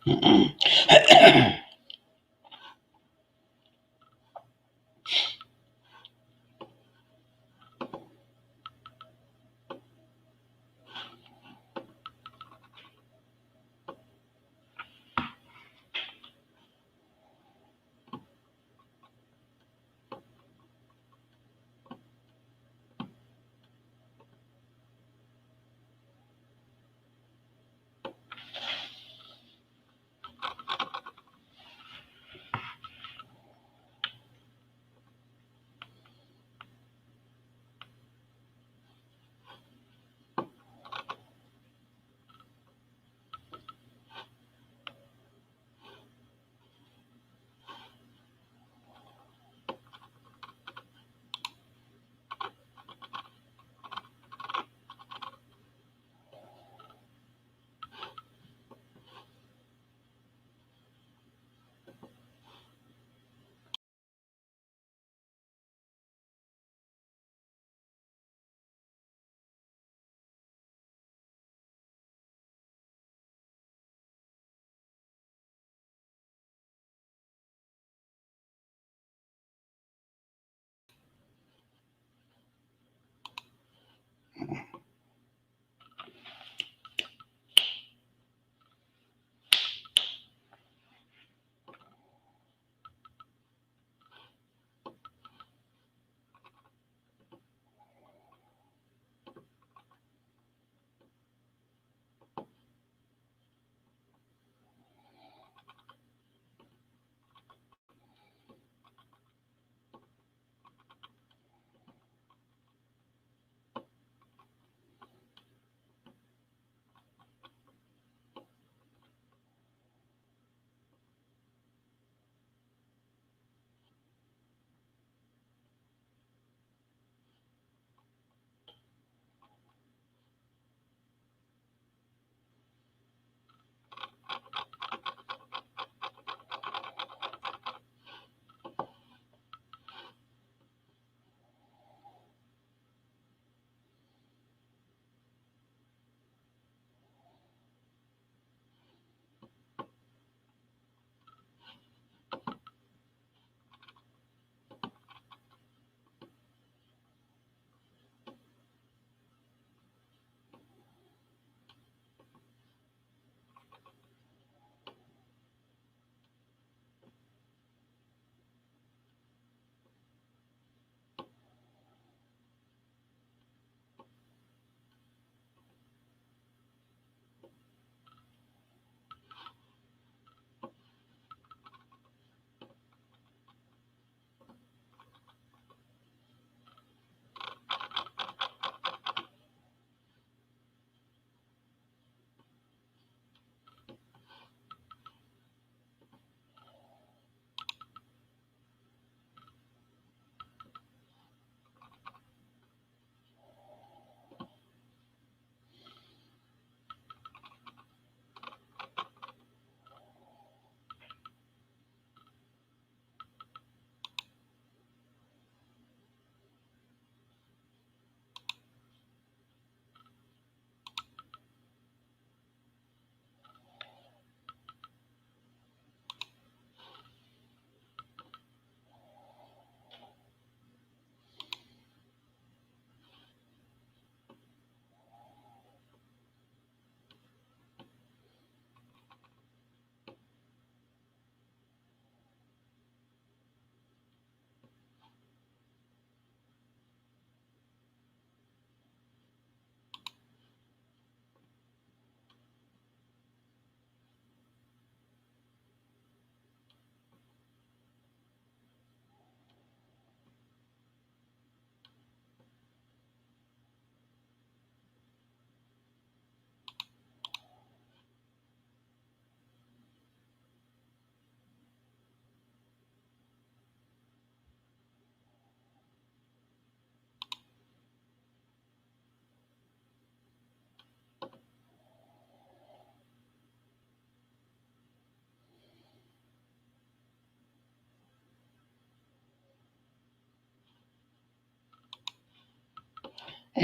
Hey,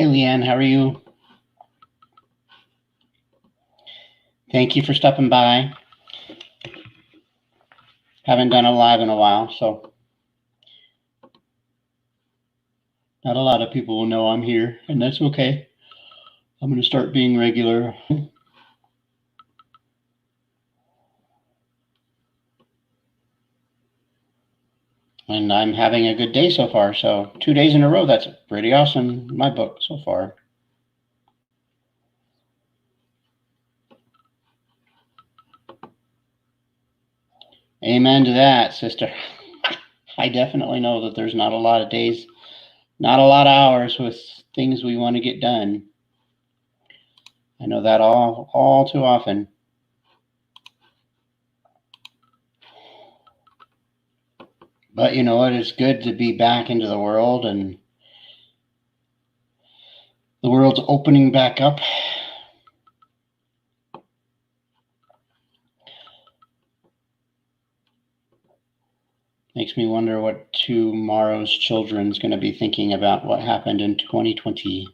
Leanne, how are you? Thank you for stopping by. Haven't done a live in a while, so not a lot of people will know I'm here, and that's okay. I'm going to start being regular. And I'm having a good day so far. So 2 days in a row, that's pretty awesome in my book so far. Amen to that, sister. I definitely know that there's not a lot of days, not a lot of hours with things we want to get done. I know that all too often. But you know what? It's good to be back into the world, and the world's opening back up. Makes me wonder what tomorrow's children's going to be thinking about what happened in 2020.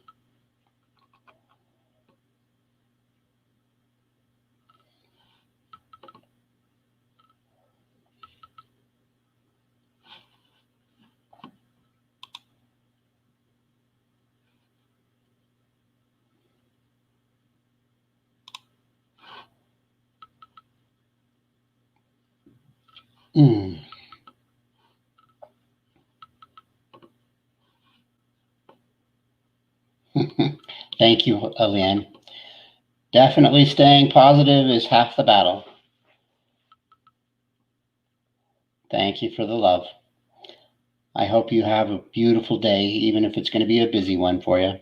Thank you, Leanne. Definitely staying positive is half the battle. Thank you for the love. I hope you have a beautiful day, even if it's going to be a busy one for you.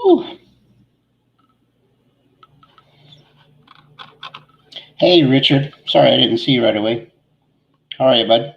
Ooh. Hey, Richard. Sorry I didn't see you right away. How are you, bud?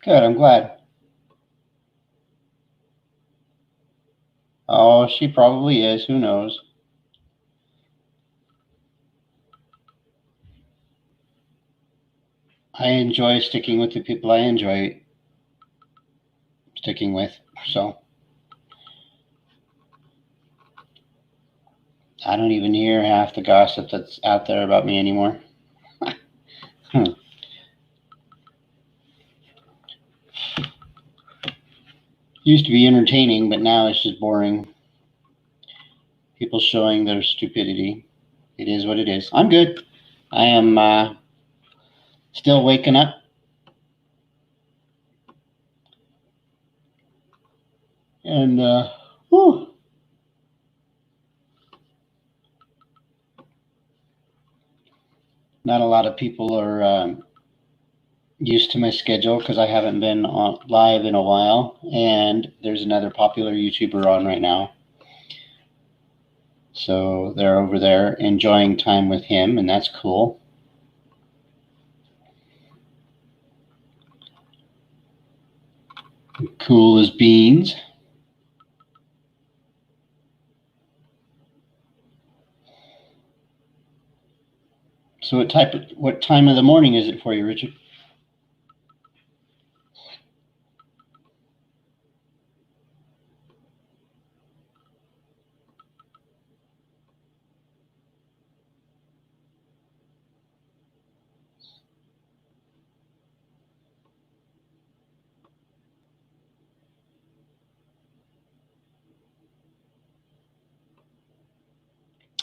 Good, I'm glad. Oh, she probably is. Who knows? I enjoy sticking with the people I enjoy sticking with. So I don't even hear half the gossip that's out there about me anymore. Used to be entertaining, but now it's just boring. People showing their stupidity. It is what it is. I'm good. I am still waking up. And, whew, not a lot of people are used to my schedule because I haven't been on live in a while. And there's another popular YouTuber on right now. So they're over there enjoying time with him, and that's cool. Cool as beans. So what time of the morning is it for you, Richard?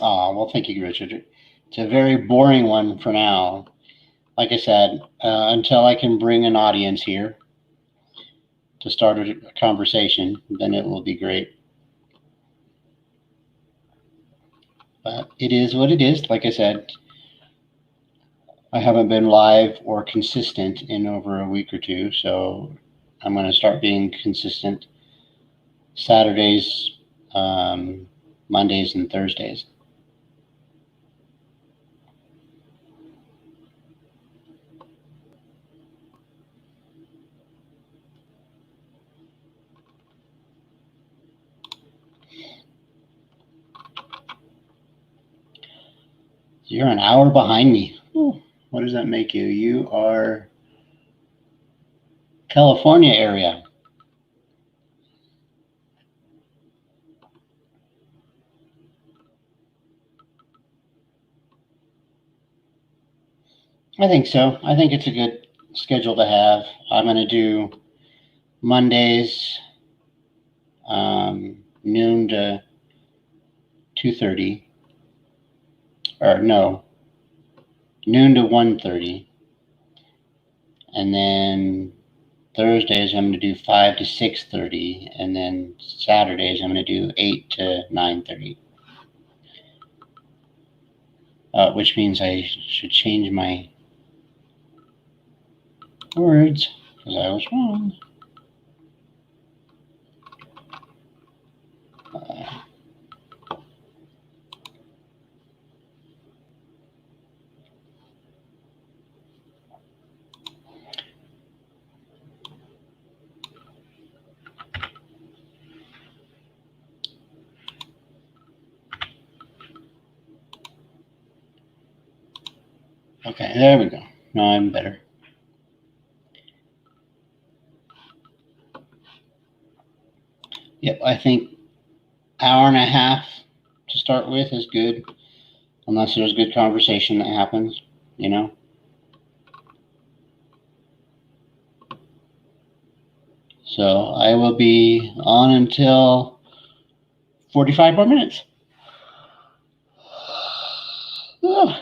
Oh, well, thank you, Richard. It's a very boring one for now. Like I said, until I can bring an audience here to start a conversation, then it will be great. But it is what it is. Like I said, I haven't been live or consistent in over a week or two, so I'm going to start being consistent Saturdays, Mondays, and Thursdays. You're an hour behind me. Ooh, what does that make you? You are California area. I think so. I think it's a good schedule to have. I'm going to do Mondays, noon to 2:30, or no, noon to 1:30, and then Thursdays I'm going to do 5 to 6:30, and then Saturdays I'm going to do 8 to 9:30. Which means I should change my words because I was wrong. Okay, there we go. Now I'm better. Yep, I think hour and a half to start with is good, unless there's good conversation that happens, you know. So I will be on until 45 more minutes. Ugh.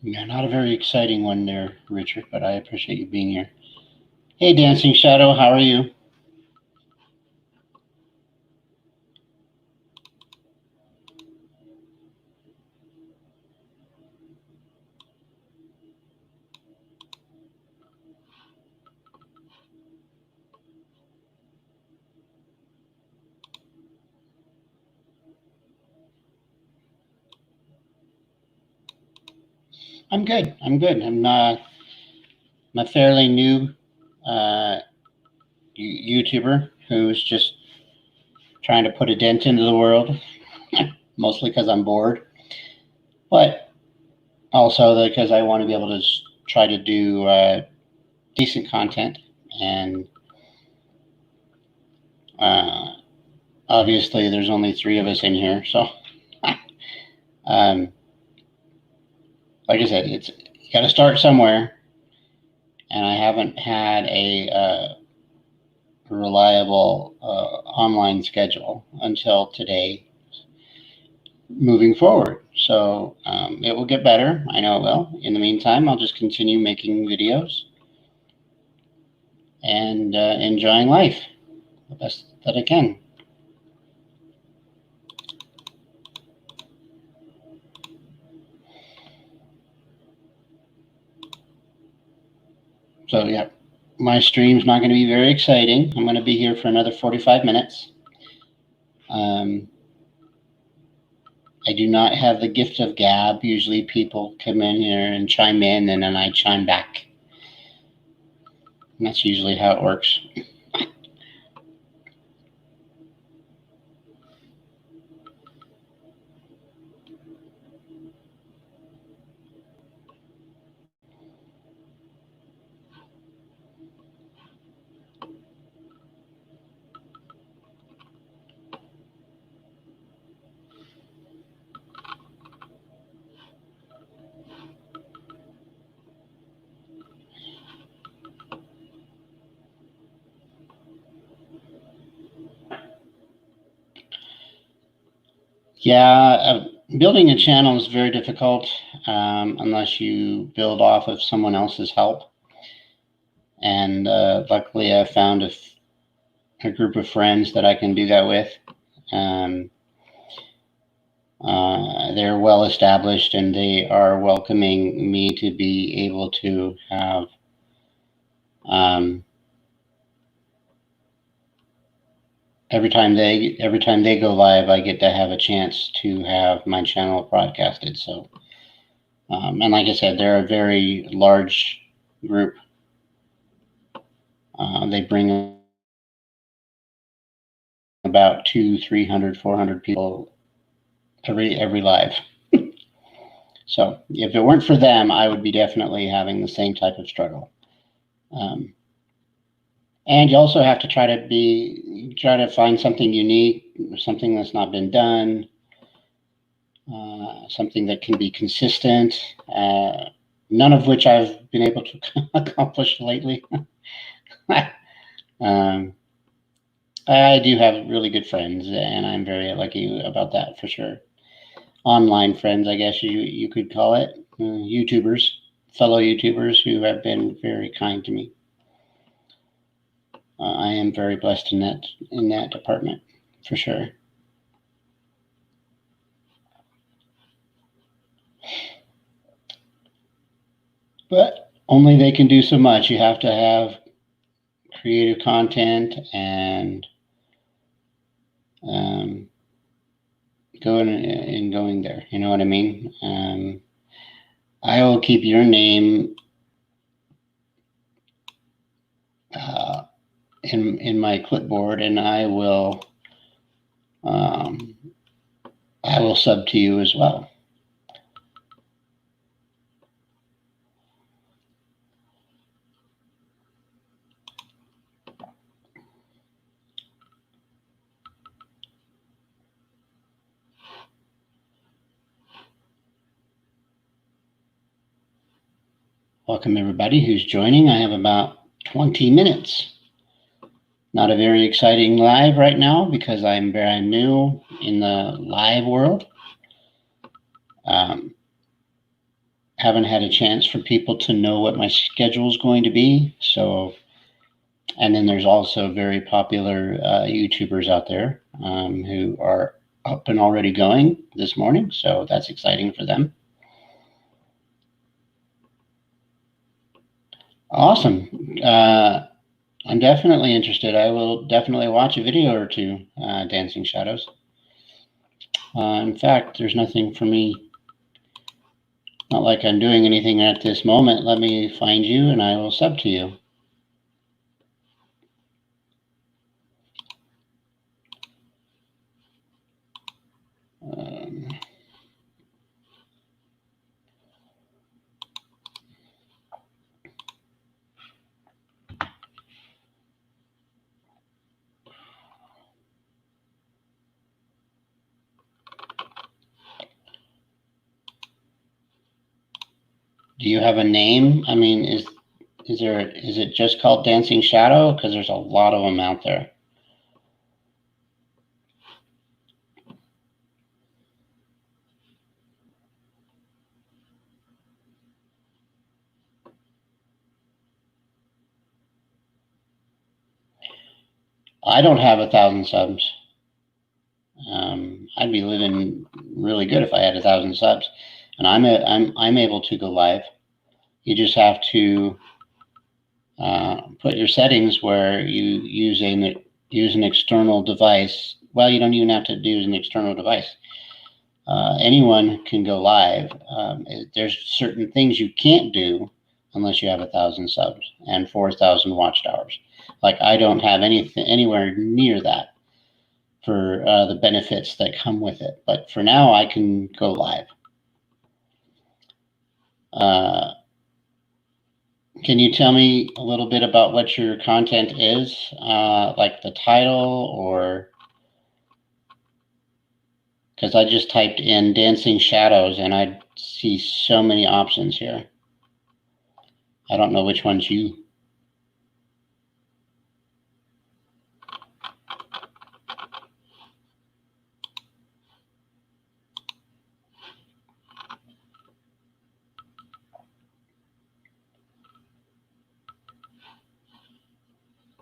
Yeah, not a very exciting one there, Richard, but I appreciate you being here. Hey, Dancing Shadow, how are you? I'm good. I'm a fairly new YouTuber who's just trying to put a dent into the world, mostly because I'm bored, but also because I want to be able to try to do decent content. And obviously, there's only 3 of us in here, so like I said, it's you got to start somewhere. And I haven't had a reliable online schedule until today moving forward. So it will get better. I know it will. In the meantime, I'll just continue making videos and enjoying life the best that I can. So yeah, my stream's not going to be very exciting. I'm going to be here for another 45 minutes. I do not have the gift of gab. Usually people come in here and chime in, and then I chime back. And that's usually how it works. Yeah, building a channel is very difficult unless you build off of someone else's help. And luckily, I found a group of friends that I can do that with. They're well established and they are welcoming me to be able to have every time they go live, I get to have a chance to have my channel broadcasted. So, and like I said, they're a very large group. They bring about 200, 300, 400 people every live. So if it weren't for them, I would be definitely having the same type of struggle. And you also have to try to find something unique, something that's not been done, something that can be consistent. None of which I've been able to accomplish lately. I do have really good friends, and I'm very lucky about that for sure. Online friends, I guess you could call it, YouTubers, fellow YouTubers who have been very kind to me. I am very blessed in that department, for sure. But only they can do so much. You have to have creative content and going there. You know what I mean? I will keep your name in my clipboard, and I will sub to you as well. Welcome everybody who's joining. I have about 20 minutes. Not a very exciting live right now because I'm brand new in the live world. Haven't had a chance for people to know what my schedule is going to be. So, and then there's also very popular YouTubers out there who are up and already going this morning. So that's exciting for them. Awesome. I'm definitely interested. I will definitely watch a video or two, Dancing Shadows. In fact, there's nothing for me. Not like I'm doing anything at this moment. Let me find you and I will sub to you. Do you have a name? I mean, is it just called Dancing Shadow? Because there's a lot of them out there. I don't have 1,000 subs. I'd be living really good if I had 1,000 subs, and I'm able to go live. You just have to put your settings where you use an external device. Well, you don't even have to use an external device. Anyone can go live. There's certain things you can't do unless you have 1,000 subs and 4,000 watched hours. Like I don't have anything anywhere near that for the benefits that come with it. But for now, I can go live. Can you tell me a little bit about what your content is, like the title, or because I just typed in Dancing Shadows and I see so many options here. I don't know which one's you.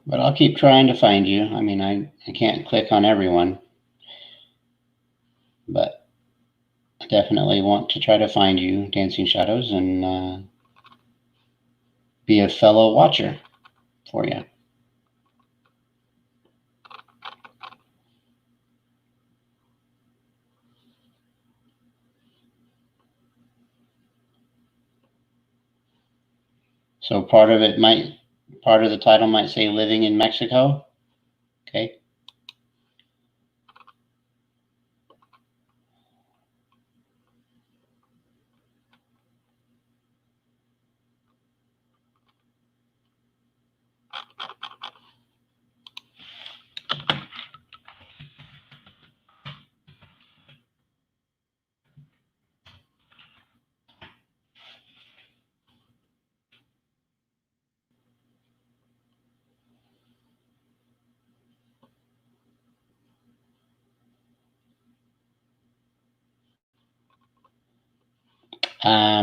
But I'll keep trying to find you. I mean, I can't click on everyone, but I definitely want to try to find you, Dancing Shadows, and be a fellow watcher for you. So part of the title might say living in Mexico. Okay.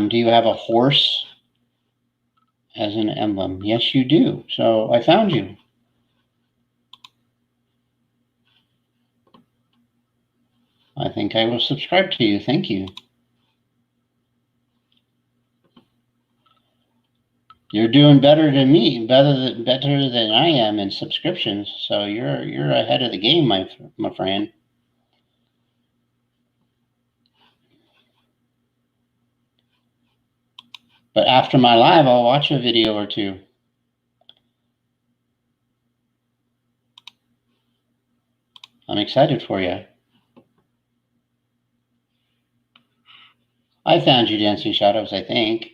Do you have a horse as an emblem? Yes, you do. So I found you. I think I will subscribe to you. Thank you. You're doing better than me, better than I am in subscriptions. So you're ahead of the game, my friend. But after my live, I'll watch a video or two. I'm excited for you. I found you, Dancing Shadows, I think.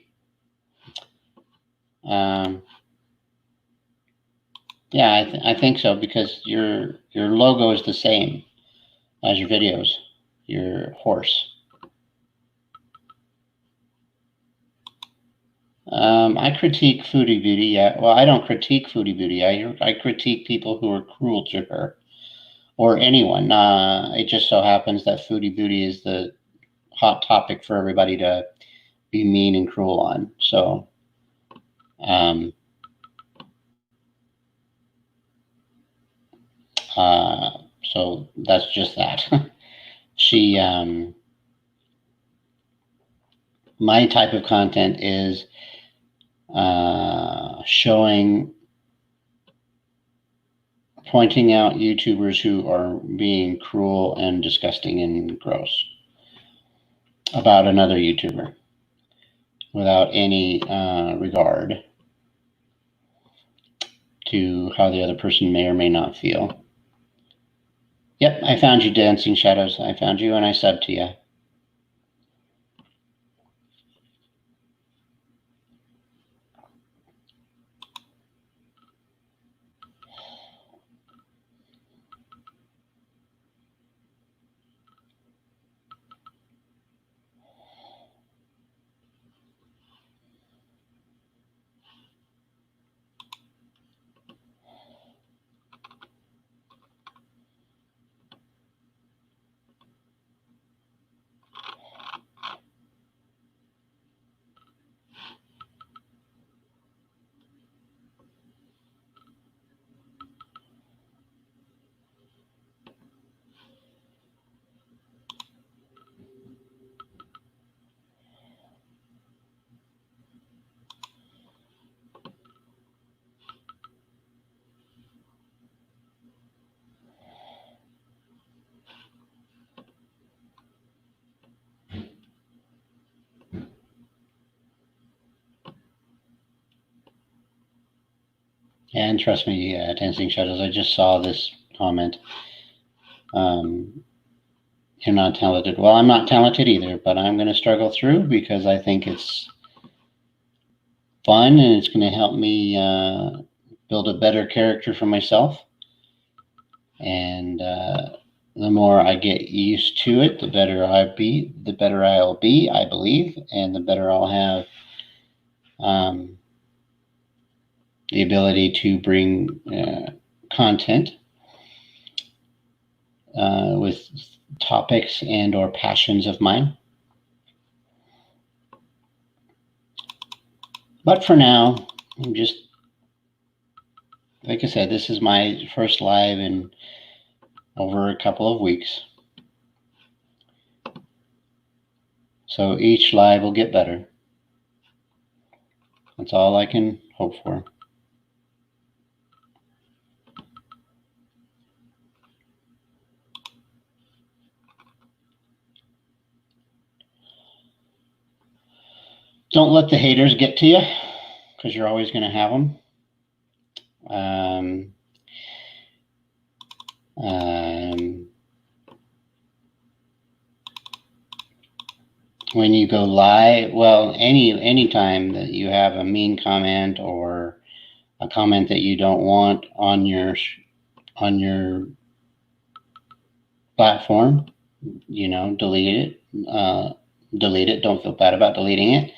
Yeah, I think so, because your logo is the same as your videos, your horse. I critique Foodie Beauty. Yeah, well, I don't critique Foodie Beauty. I critique people who are cruel to her, or anyone. It just so happens that Foodie Beauty is the hot topic for everybody to be mean and cruel on. So, so that's just that. She, my type of content is pointing out YouTubers who are being cruel and disgusting and gross about another YouTuber. without any regard to how the other person may or may not feel. Yep, I found you, Dancing Shadows. I found you and I subbed to you. And trust me, Dancing Shadows, I just saw this comment. You're not talented. Well, I'm not talented either, but I'm going to struggle through because I think it's fun and it's going to help me build a better character for myself. And the more I get used to it, the better I'll be, I believe, and the better I'll have the ability to bring content with topics and or passions of mine. But for now, I'm just, like I said, this is my first live in over a couple of weeks. So each live will get better. That's all I can hope for. Don't let the haters get to you, because you're always going to have them. When you go live, well, any time that you have a mean comment or a comment that you don't want on your platform, delete it. Don't feel bad about deleting it.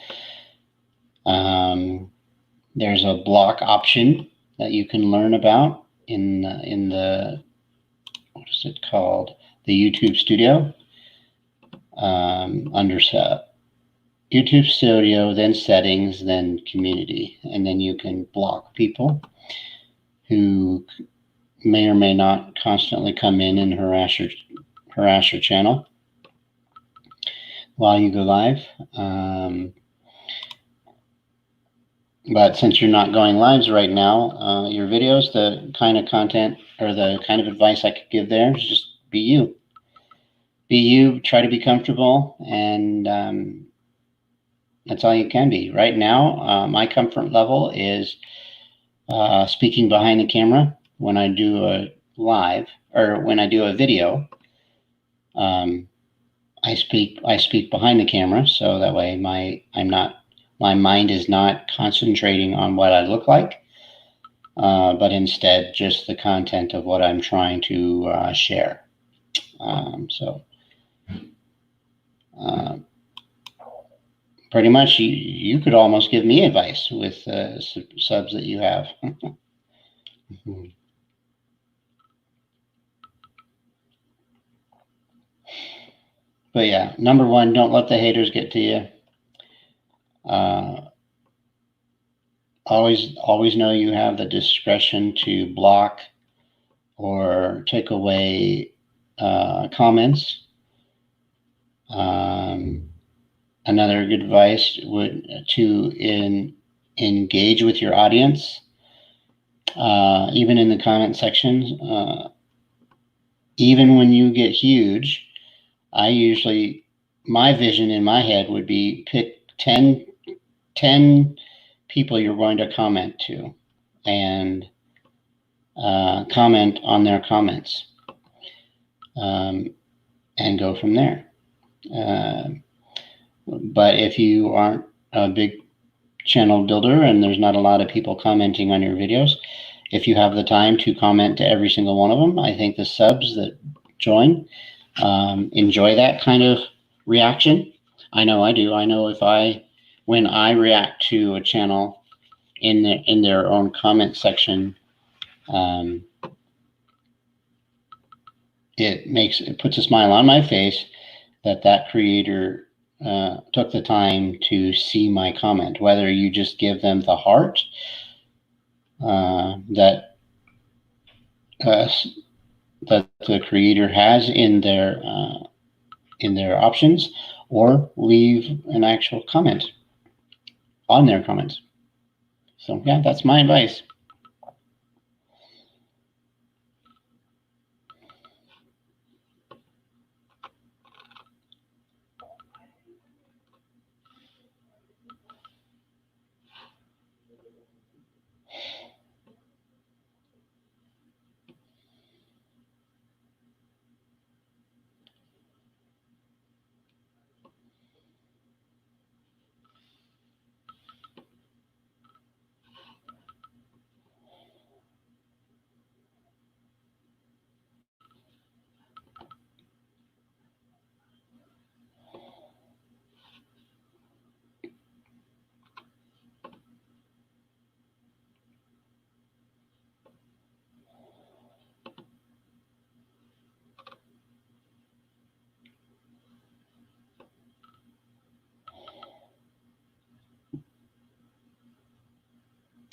There's a block option that you can learn about in the what is it called? The YouTube Studio. Under YouTube Studio, then Settings, then Community, and then you can block people who may or may not constantly come in and harass your channel while you go live. But since you're not going lives right now, your videos, the kind of content or the kind of advice I could give there is just be you. Be you, try to be comfortable, and that's all you can be. Right now, my comfort level is speaking behind the camera when I do a live or when I do a video. I speak behind the camera, so that way my mind is not concentrating on what I look like, but instead just the content of what I'm trying to share. Pretty much you could almost give me advice with subs that you have. But yeah, number one, don't let the haters get to you. Always know you have the discretion to block or take away comments. Another good advice would to engage with your audience, even in the comment sections. Even when you get huge, my vision in my head would be pick 10 10 people you're going to comment to and comment on their comments, and go from there. But if you aren't a big channel builder and there's not a lot of people commenting on your videos, if you have the time to comment to every single one of them, I think the subs that join enjoy that kind of reaction. I know I do. I know when I react to a channel in their own comment section, it puts a smile on my face that creator took the time to see my comment. Whether you just give them the heart that the creator has in their options, or leave an actual comment on their comments. So yeah, that's my advice.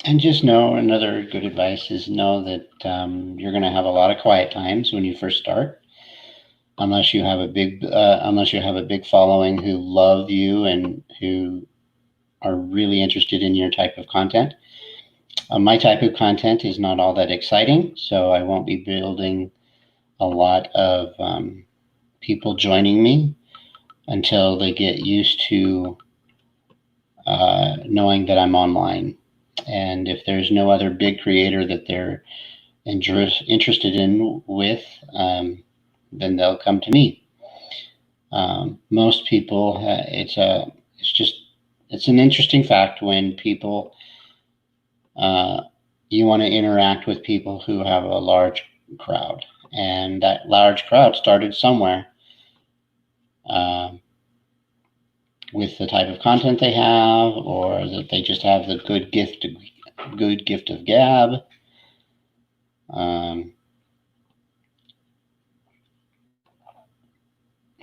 And just know, another good advice is know that you're going to have a lot of quiet times when you first start, unless you have a big following who love you and who are really interested in your type of content. My type of content is not all that exciting, so I won't be building a lot of people joining me until they get used to knowing that I'm online. And if there's no other big creator that they're interested in with, then they'll come to me. Most people, it's an interesting fact when people, you want to interact with people who have a large crowd, and that large crowd started somewhere. With the type of content they have, or that they just have the good gift of gab.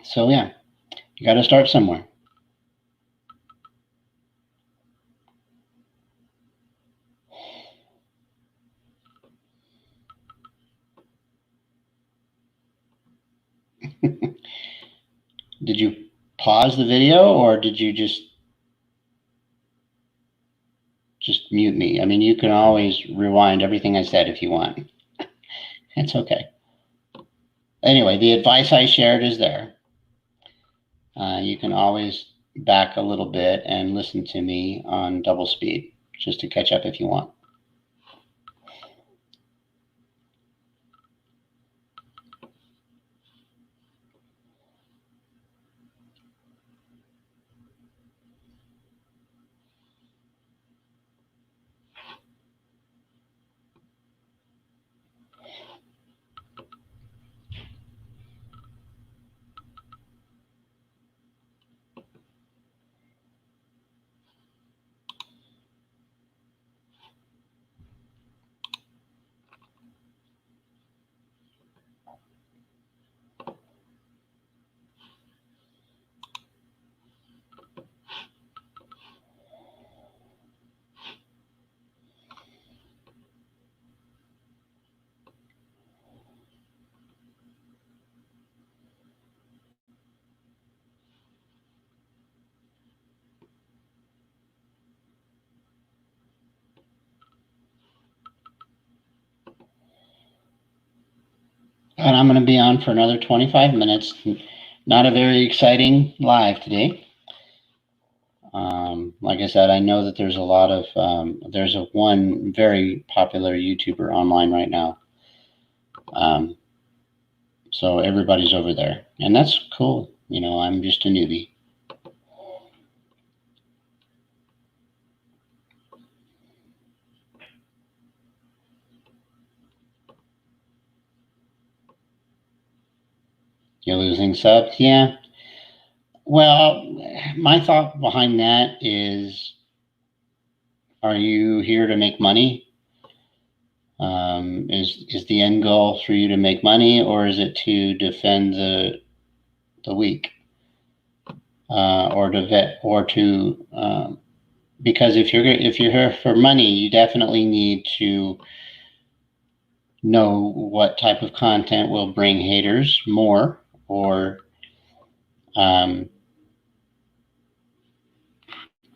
So yeah, you got to start somewhere. Did you pause the video, or did you just mute me? I mean, you can always rewind everything I said if you want. It's okay. Anyway, the advice I shared is there. You can always back a little bit and listen to me on double speed just to catch up if you want. And I'm going to be on for another 25 minutes. Not a very exciting live today. Like I said, I know that there's a lot of, there's one very popular YouTuber online right now. So everybody's over there, and that's cool. You know, I'm just a newbie. You're losing subs? Yeah. Well, my thought behind that is, are you here to make money? Is the end goal for you to make money, or is it to defend the weak, or to vet, or to because if you're here for money, you definitely need to know what type of content will bring haters more, or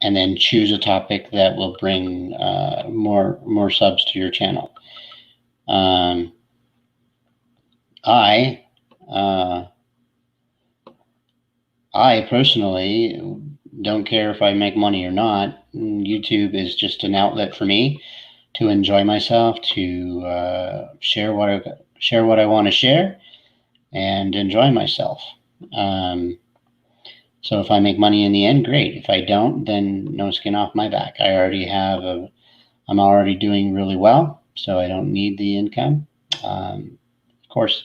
and then choose a topic that will bring more subs to your channel. I personally don't care if I make money or not. YouTube is just an outlet for me to enjoy myself, to share what I want to share, and enjoy myself. So if I make money in the end, great. If I don't, then no skin off my back. I'm already doing really well, so I don't need the income. Of course,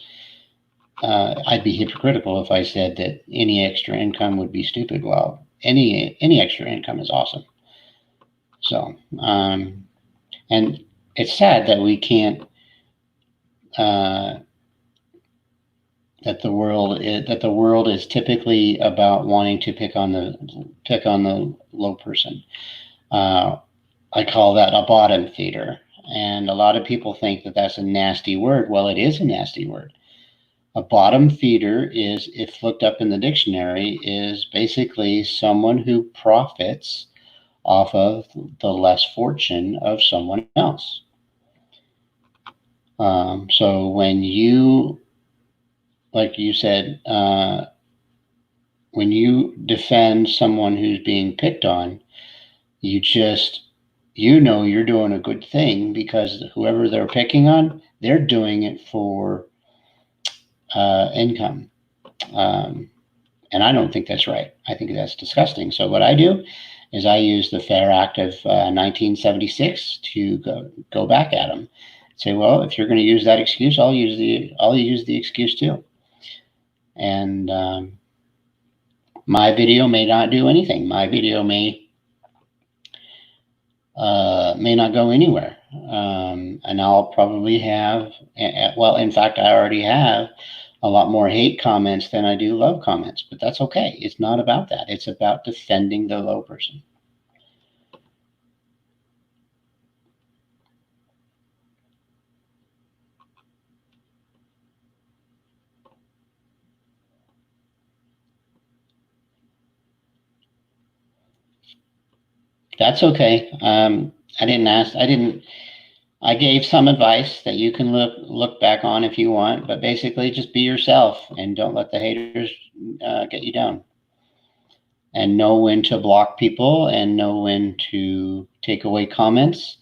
I'd be hypocritical if I said that any extra income would be stupid. Well, any extra income is awesome. So, and it's sad that we can't. That the world is typically about wanting to pick on the low person. I call that a bottom feeder, and a lot of people think that that's a nasty word. Well, it is a nasty word. A bottom feeder is, if looked up in the dictionary, is basically someone who profits off of the less fortune of someone else. So when you, like you said, when you defend someone who's being picked on, you know you're doing a good thing, because whoever they're picking on, they're doing it for income. And I don't think that's right. I think that's disgusting. So what I do is I use the Fair Act of 1976 to go back at them. Say, well, if you're going to use that excuse, I'll use the excuse too. And my video may not do anything. My video may not go anywhere. And I'll probably have, well, in fact, I already have a lot more hate comments than I do love comments, but that's okay. It's not about that. It's about defending the low person. That's okay. I gave some advice that you can look back on if you want, but basically just be yourself and don't let the haters get you down. And know when to block people, and know when to take away comments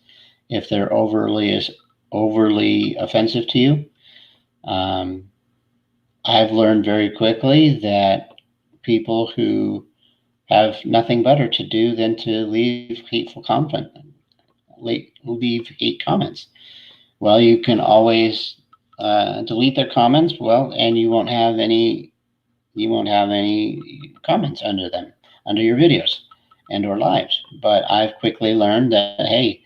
if they're overly offensive to you. I've learned very quickly that people who have nothing better to do than to leave hateful comments. Leave hate comments. Well, you can always delete their comments. Well, and you won't have any comments under your videos and or lives. But I've quickly learned that, hey,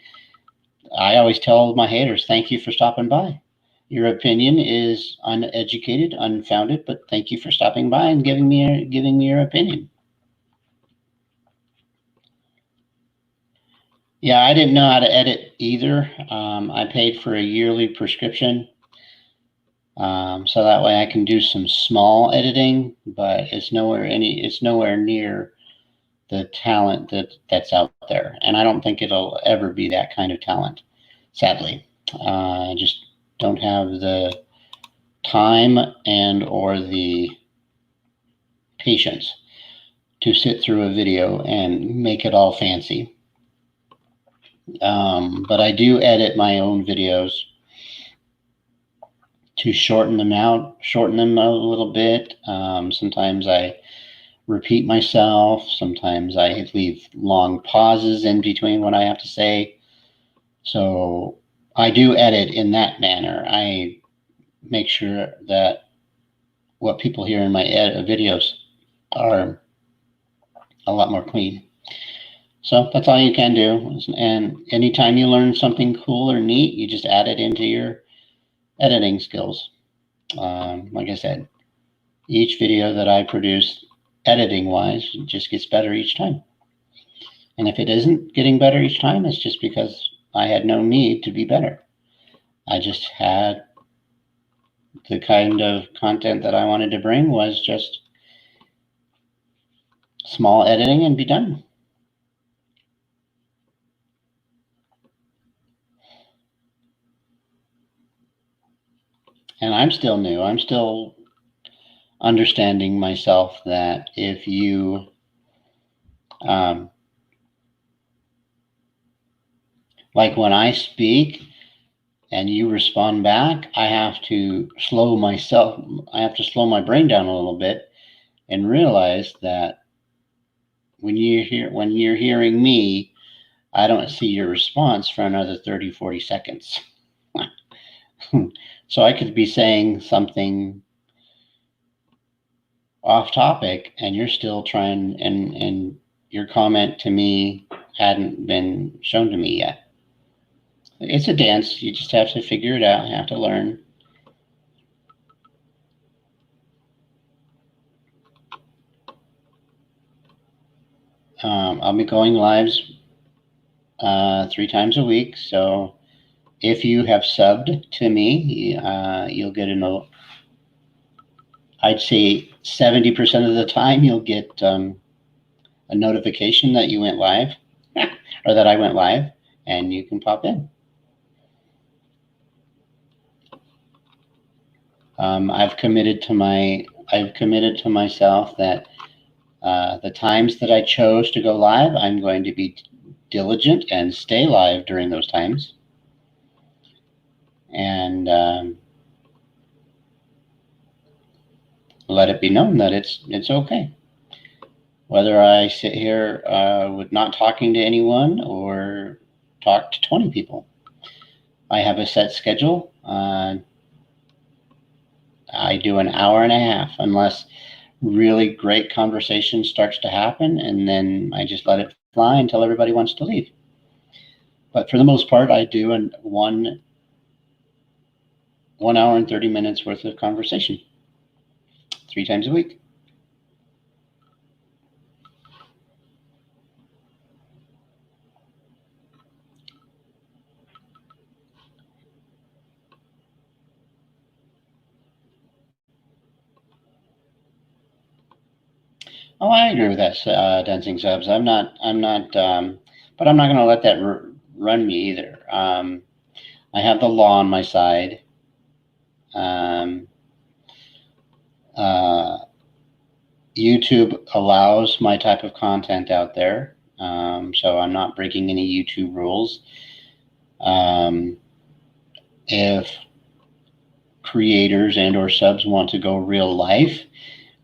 I always tell my haters, thank you for stopping by. Your opinion is uneducated, unfounded, but thank you for stopping by and giving me your opinion. Yeah, I didn't know how to edit either. I paid for a yearly prescription, so that way I can do some small editing, but it's nowhere near the talent that's out there, and I don't think it'll ever be that kind of talent. Sadly, I just don't have the time and or the patience. to sit through a video and make it all fancy. But I do edit my own videos to shorten them a little bit. Sometimes I repeat myself. Sometimes I leave long pauses in between what I have to say. So I do edit in that manner. I make sure that what people hear in my videos are a lot more clean. So that's all you can do. And anytime you learn something cool or neat, you just add it into your editing skills. Like I said, each video that I produce editing wise just gets better each time. And if it isn't getting better each time, it's just because I had no need to be better. I just had the kind of content that I wanted to bring was just small editing and be done. And I'm still new. I'm still understanding myself that if you like when I speak and you respond back, I have to slow my brain down a little bit and realize that when you're hearing me, I don't see your response for another 30, 40 seconds. So I could be saying something off topic and you're still trying, and your comment to me hadn't been shown to me yet. It's a dance. You just have to figure it out. You have to learn. I'll be going lives 3 times a week. So if you have subbed to me, you'll get a note. I'd say 70% of the time you'll get a notification that you went live or that I went live, and you can pop in. I've committed to myself that the times that I chose to go live, I'm going to be diligent and stay live during those times. And let it be known that it's okay. Whether I sit here with not talking to anyone or talk to 20 people. I have a set schedule. I do an hour and a half unless really great conversation starts to happen, and then I just let it fly until everybody wants to leave. But for the most part, I do one hour and 30 minutes worth of conversation 3 times a week. Oh, I agree with that, Dancing Subs. I'm not, but I'm not going to let that run me either. I have the law on my side. YouTube allows my type of content out there, so I'm not breaking any YouTube rules. If creators and or subs want to go real life,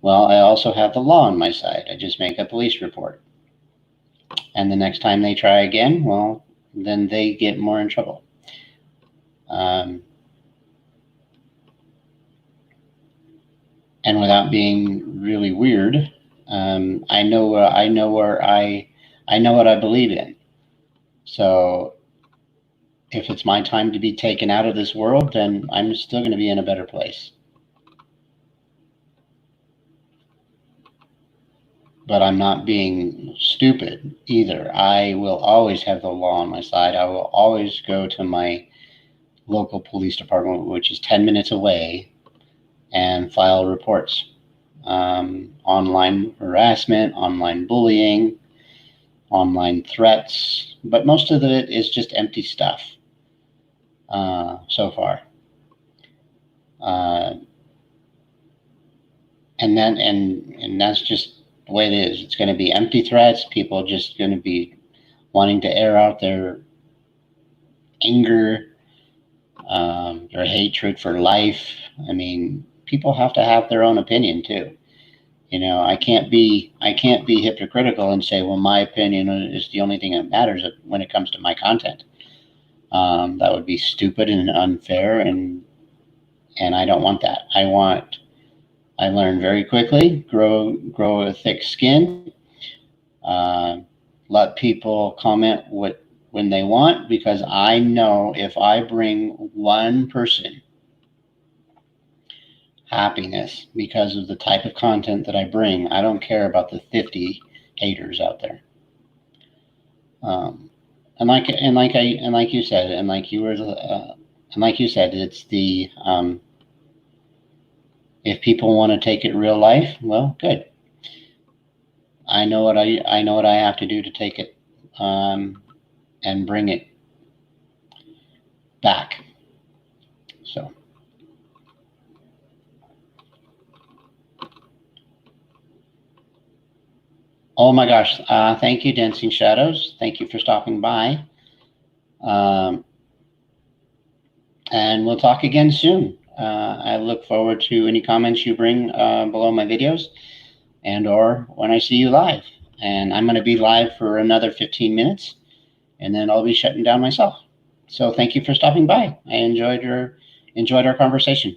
well, I also have the law on my side. I just make a police report. And the next time they try again, well, then they get more in trouble. And without being really weird, I know what I believe in. So if it's my time to be taken out of this world, then I'm still going to be in a better place. But I'm not being stupid either. I will always have the law on my side. I will always go to my local police department, which is 10 minutes away, and file reports. Online harassment, online bullying, online threats, but most of it is just empty stuff so far. And that's just the way it is. It's going to be empty threats. People just going to be wanting to air out their anger, their hatred for life. I mean, people have to have their own opinion too. You know, I can't be hypocritical and say, well, my opinion is the only thing that matters when it comes to my content. That would be stupid and unfair, and I don't want that. I learn very quickly, grow a thick skin, let people comment when they want, because I know if I bring one person happiness because of the type of content that I bring, I don't care about the 50 haters out there. And like you said, it's the if people want to take it real life, well, good. I know what I have to do to take it and bring it back. So. Oh my gosh! Thank you, Dancing Shadows. Thank you for stopping by. And we'll talk again soon. I look forward to any comments you bring below my videos, and or when I see you live. And I'm going to be live for another 15 minutes, and then I'll be shutting down myself. So thank you for stopping by. I enjoyed our conversation.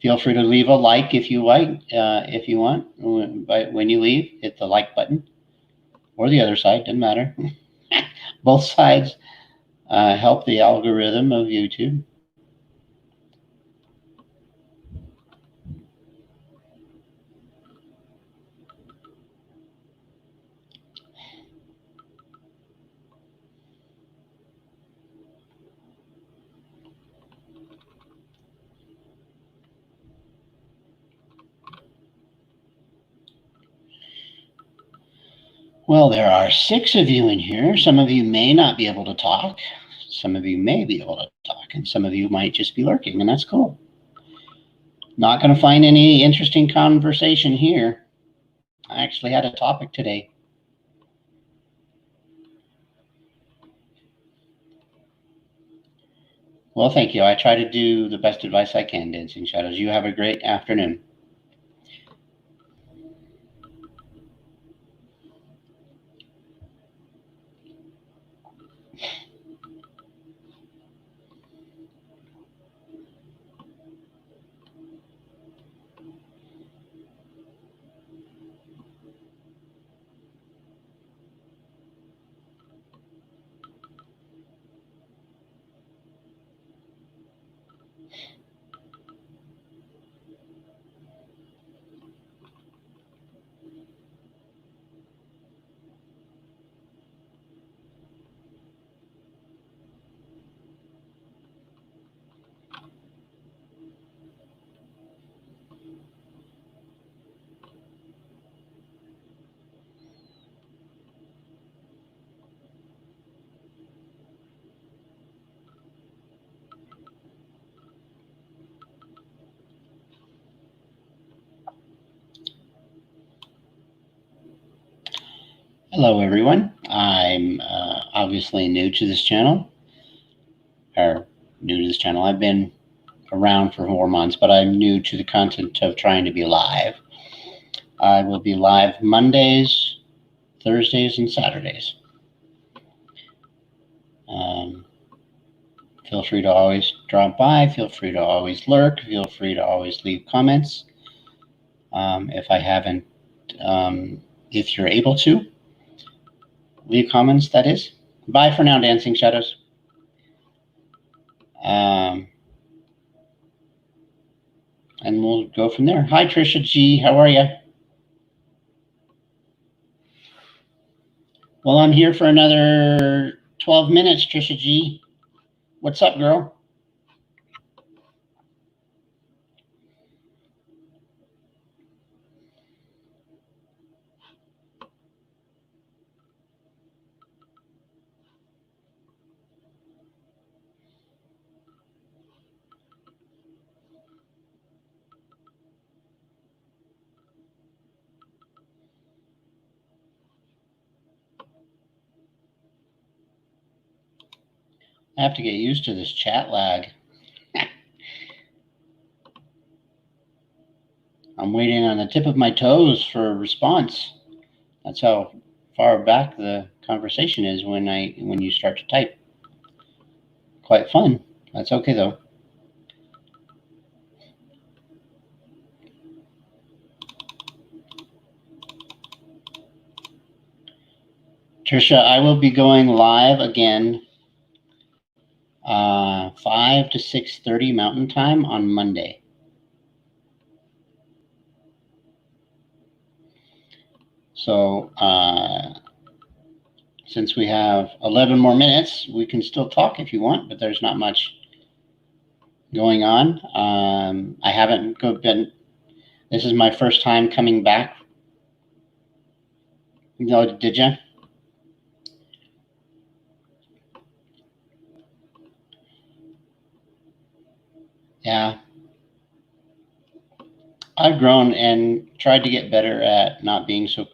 Feel free to leave a like if you want. But when you leave, hit the like button, or the other side, doesn't matter. Both sides help the algorithm of YouTube. Well, there are 6 of you in here. Some of you may not be able to talk. Some of you may be able to talk, and some of you might just be lurking, and that's cool. Not going to find any interesting conversation here. I actually had a topic today. Well, thank you. I try to do the best advice I can, Dancing Shadows. You have a great afternoon. Hello, everyone. I'm obviously new to this channel. I've been around for 4 months, but I'm new to the content of trying to be live. I will be live Mondays, Thursdays, and Saturdays. Feel free to always drop by. Feel free to always lurk. Feel free to always leave comments. If I haven't, if you're able to, leave comments, that is. Bye for now, Dancing Shadows. And we'll go from there. Hi, Trisha G. How are you? Well, I'm here for another 12 minutes, Trisha G. What's up, girl? I have to get used to this chat lag. I'm waiting on the tip of my toes for a response. That's how far back the conversation is when you start to type. Quite fun. That's okay though. Trisha, I will be going live again 5 to 6:30 Mountain Time on Monday. So since we have 11 more minutes, we can still talk if you want, but there's not much going on. I haven't been, this is my first time coming back. No, did you? Yeah. I've grown and tried to get better at not being so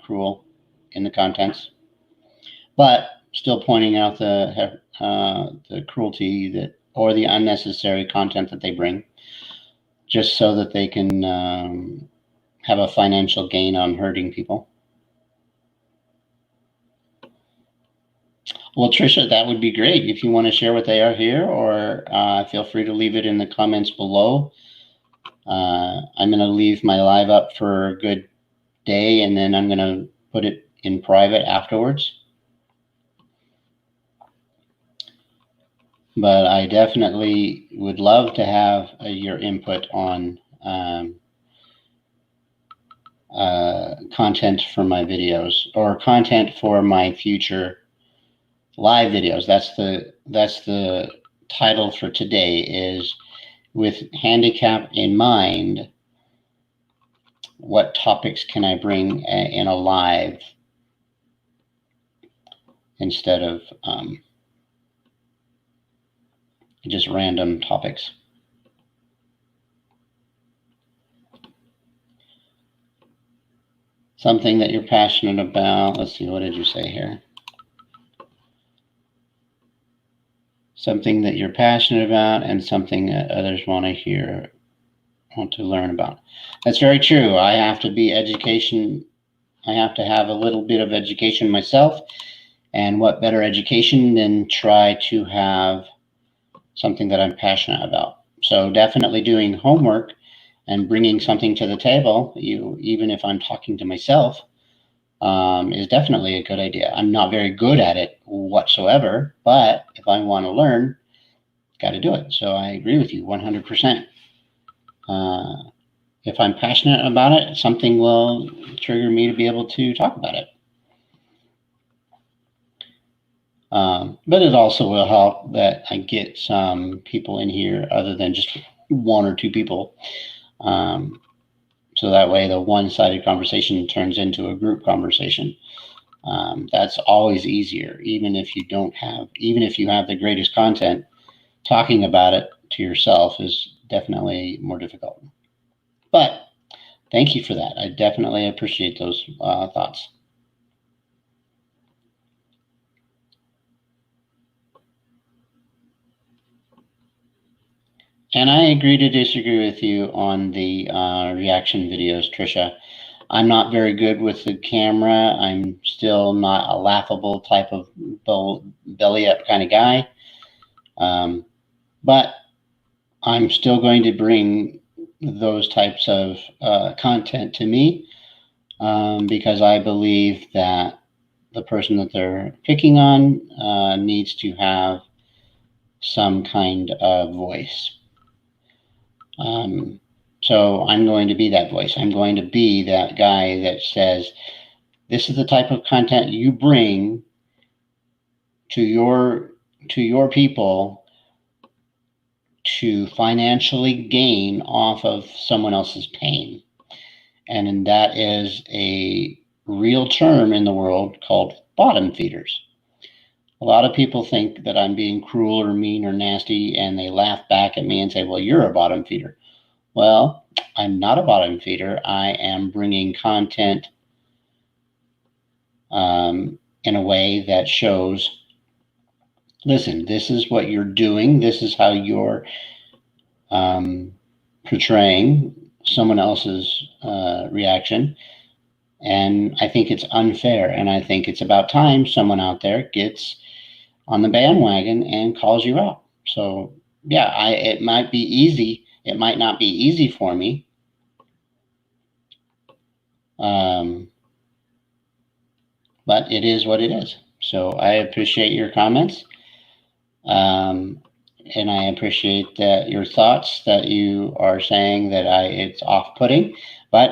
cruel in the contents, but still pointing out the cruelty or the unnecessary content that they bring, just so that they can have a financial gain on hurting people. Well, Trisha, that would be great. If you want to share what they are here, or feel free to leave it in the comments below. I'm going to leave my live up for a good day, and then I'm going to put it in private afterwards. But I definitely would love to have your input on content for my videos, or content for my future live videos. That's the title for today, is with handicap in mind, what topics can I bring in a live instead of just random topics. Something that you're passionate about. Let's see, what did you say here? Something that you're passionate about and something that others want to learn about. That's very true. I have to be education. I have to have a little bit of education myself. And what better education than try to have something that I'm passionate about. So definitely doing homework and bringing something to the table, even if I'm talking to myself, is definitely a good idea. I'm not very good at it whatsoever, but if I want to learn, got to do it. So I agree with you 100%. If I'm passionate about it, something will trigger me to be able to talk about it. But it also will help that I get some people in here other than just one or two people. So that way the one-sided conversation turns into a group conversation. That's always easier, even if you have the greatest content, talking about it to yourself is definitely more difficult. But thank you for that. I definitely appreciate those thoughts. And I agree to disagree with you on the reaction videos, Trisha. I'm not very good with the camera. I'm still not a laughable type of belly up kind of guy. But I'm still going to bring those types of content to me because I believe that the person that they're picking on needs to have some kind of voice. So I'm going to be that voice. I'm going to be that guy that says, this is the type of content you bring to your people to financially gain off of someone else's pain. And that is a real term in the world called bottom feeders. A lot of people think that I'm being cruel or mean or nasty, and they laugh back at me and say, well, you're a bottom feeder. Well, I'm not a bottom feeder. I am bringing content in a way that shows listen, this is what you're doing. This is how you're portraying someone else's reaction. And I think it's unfair. And I think it's about time someone out there gets on the bandwagon and calls you out. So yeah, it might be easy. It might not be easy for me. But it is what it is. So I appreciate your comments. And I appreciate that your thoughts that you are saying that it's off-putting. But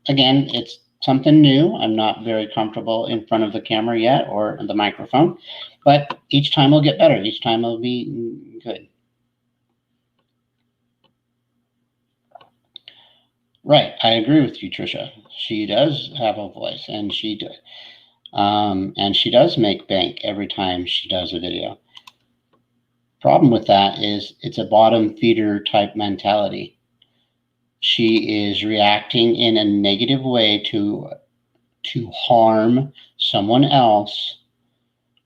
again, it's something new. I'm not very comfortable in front of the camera yet or the microphone, but each time will get better. Each time will be good. Right, I agree with you, Trisha. She does have a voice, and she does make bank every time she does a video. Problem with that is it's a bottom feeder type mentality. She is reacting in a negative way to harm someone else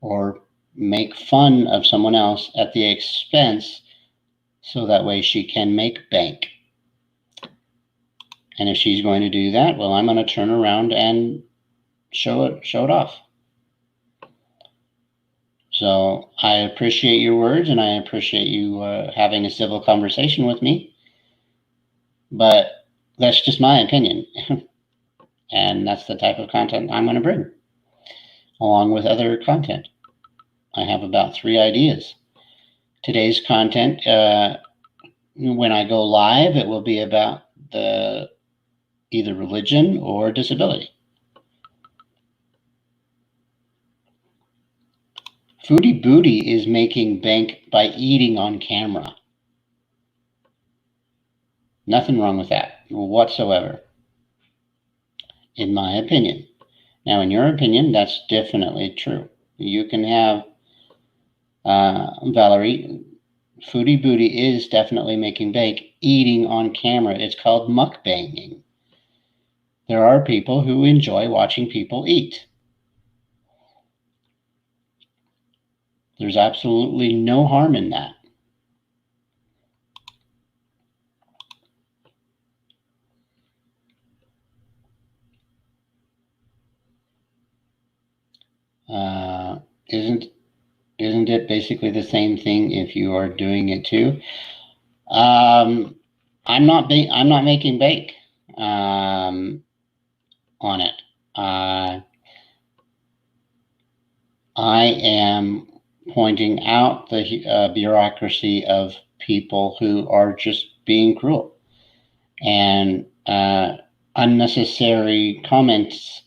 or make fun of someone else at the expense, so that way she can make bank. And if she's going to do that, well, I'm going to turn around and show it off. So I appreciate your words, and I appreciate you having a civil conversation with me. But that's just my opinion. And that's the type of content I'm going to bring, along with other content. I have about 3 ideas. Today's content, when I go live, it will be about either religion or disability. Foodie Booty is making bank by eating on camera. Nothing wrong with that whatsoever, in my opinion. Now, in your opinion, that's definitely true. You can have, Valerie, Foodie Booty is definitely making bank eating on camera. It's called mukbanging. There are people who enjoy watching people eat. There's absolutely no harm in that. Isn't it basically the same thing if you are doing it too? I'm not making bank on it. I am pointing out the bureaucracy of people who are just being cruel, and unnecessary comments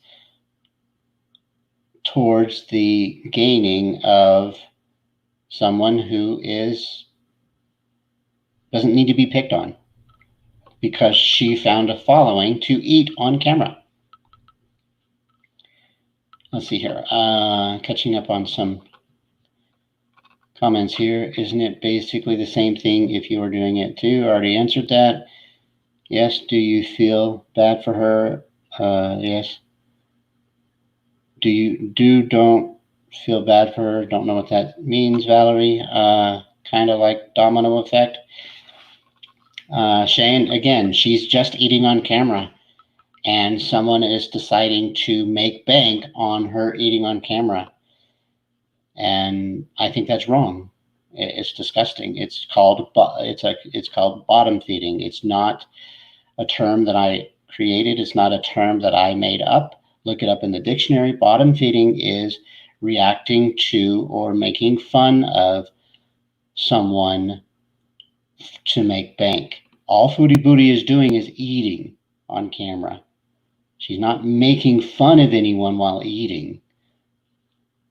towards the gaining of someone who doesn't need to be picked on because she found a following to eat on camera. Let's see here. Catching up on some comments here. Isn't it basically the same thing if you were doing it too? I already answered that. Yes. Do you feel bad for her? Yes. Don't feel bad for her? Don't know what that means, Valerie. Kind of like domino effect. Shane, again, she's just eating on camera, and someone is deciding to make bank on her eating on camera. And I think that's wrong. It's disgusting. It's called bottom feeding. It's not a term that I created. It's not a term that I made up. Look it up in the dictionary. Bottom feeding is reacting to or making fun of someone to make bank. All Foodie Booty is doing is eating on camera. She's not making fun of anyone while eating.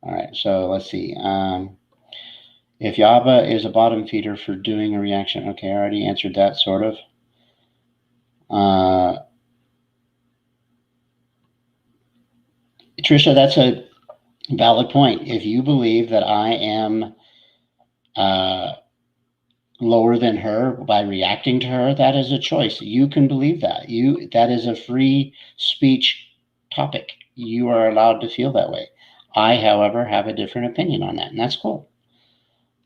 All right, so let's see. If Yaba is a bottom feeder for doing a reaction, okay, I already answered that, sort of. Trisha, that's a valid point. If you believe that I am lower than her by reacting to her, that is a choice. You can believe that. That is a free speech topic. You are allowed to feel that way. I, however, have a different opinion on that, and that's cool.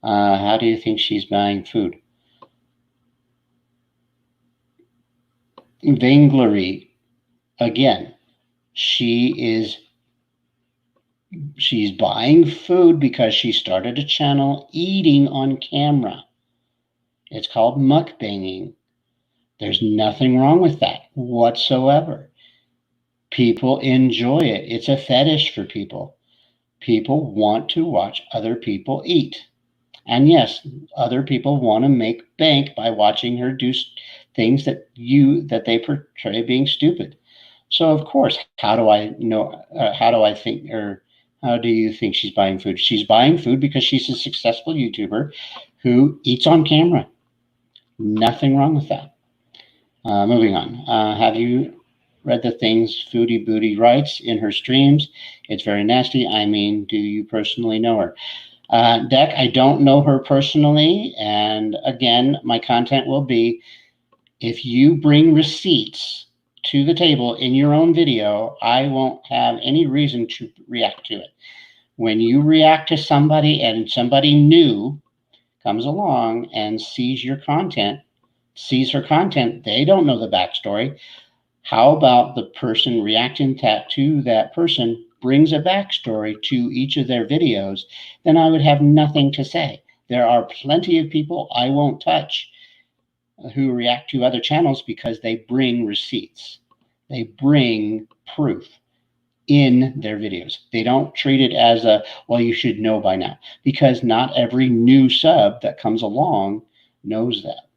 How do you think she's buying food? Vainglory, again, she's buying food because she started a channel eating on camera. It's called mukbanging. There's nothing wrong with that whatsoever. People enjoy it. It's a fetish for people. People want to watch other people eat. And yes, other people want to make bank by watching her do things that they portray being stupid. So of course, how do I know? How do I think, or how do you think she's buying food? She's buying food because she's a successful YouTuber who eats on camera. Nothing wrong with that. Moving on. Have you read the things Foodie Booty writes in her streams? It's very nasty. I mean, do you personally know her? Deck, I don't know her personally. And again, my content will be, if you bring receipts to the table in your own video, I won't have any reason to react to it. When you react to somebody and somebody new comes along and sees your content, sees her content, they don't know the backstory. How about the person reacting to that person brings a backstory to each of their videos? Then I would have nothing to say. There are plenty of people I won't touch who react to other channels because they bring receipts. They bring proof in their videos. They don't treat it as a, well, you should know by now, because not every new sub that comes along knows that.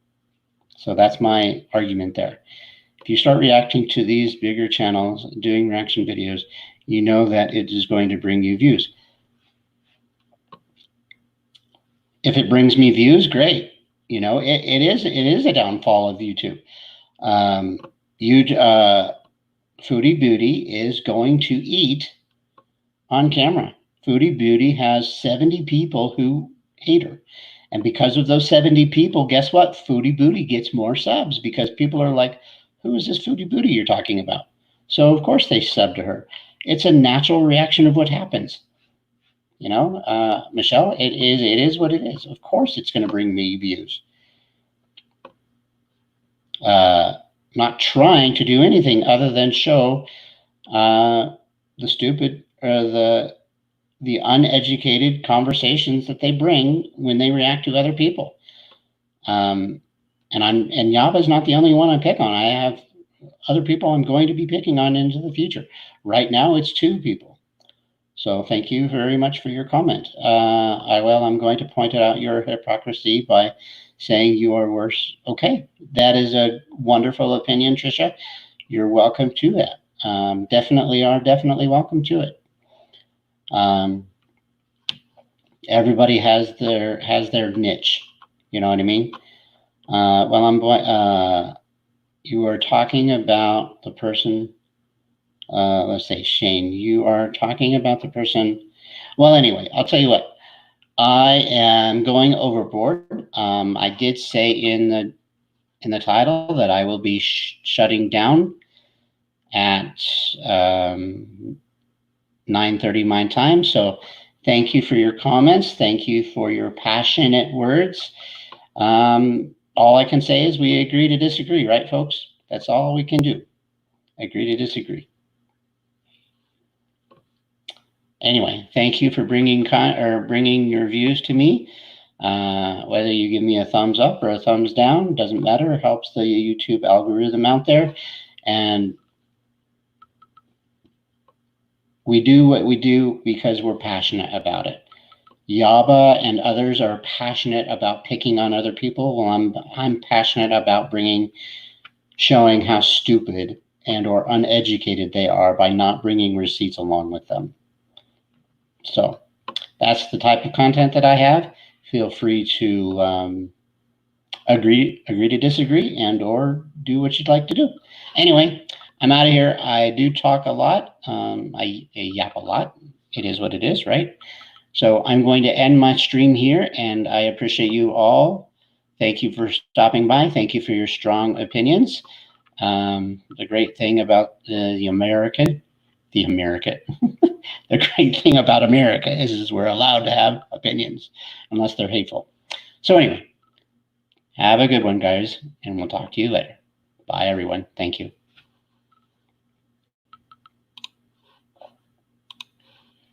So that's my argument there. If you start reacting to these bigger channels, doing reaction videos, you know that it is going to bring you views. If it brings me views, great. You know, it is a downfall of YouTube. Foodie Booty is going to eat on camera. Foodie Booty has 70 people who hate her. And because of those 70 people, guess what? Foodie Booty gets more subs because people are like, who is this Foodie Booty you're talking about? So of course they sub to her. It's a natural reaction of what happens. You know, Michelle, it is what it is. Of course it's going to bring me views. Not trying to do anything other than show the stupid or the uneducated conversations that they bring when they react to other people. And Yaba's not the only one I pick on. I have other people I'm going to be picking on into the future. Right now, it's 2 people. So thank you very much for your comment. I'm going to point out your hypocrisy by saying you are worse. Okay, that is a wonderful opinion, Trisha. You're welcome to that. Definitely welcome to it. Everybody has their niche. You know what I mean? You are talking about the person. Let's say Shane. You are talking about the person. Well, anyway, I'll tell you what. I am going overboard. I did say in the title that I will be shutting down at 9:30 my time. So thank you for your comments. Thank you for your passionate words. All I can say is we agree to disagree, right, folks? That's all we can do. Agree to disagree. Anyway, thank you for bringing your views to me. Whether you give me a thumbs up or a thumbs down, doesn't matter. It helps the YouTube algorithm out there. And we do what we do because we're passionate about it. Yaba and others are passionate about picking on other people. Well, I'm passionate about showing how stupid and or uneducated they are by not bringing receipts along with them. So that's the type of content that I have. Feel free to agree to disagree and or do what you'd like to do. Anyway, I'm out of here. I do talk a lot. I yap a lot. It is what it is, right? So I'm going to end my stream here, and I appreciate you all. Thank you for stopping by. Thank you for your strong opinions. The great thing about the American the great thing about America is we're allowed to have opinions unless they're hateful. So anyway, have a good one, guys, and we'll talk to you later. Bye, everyone. Thank you.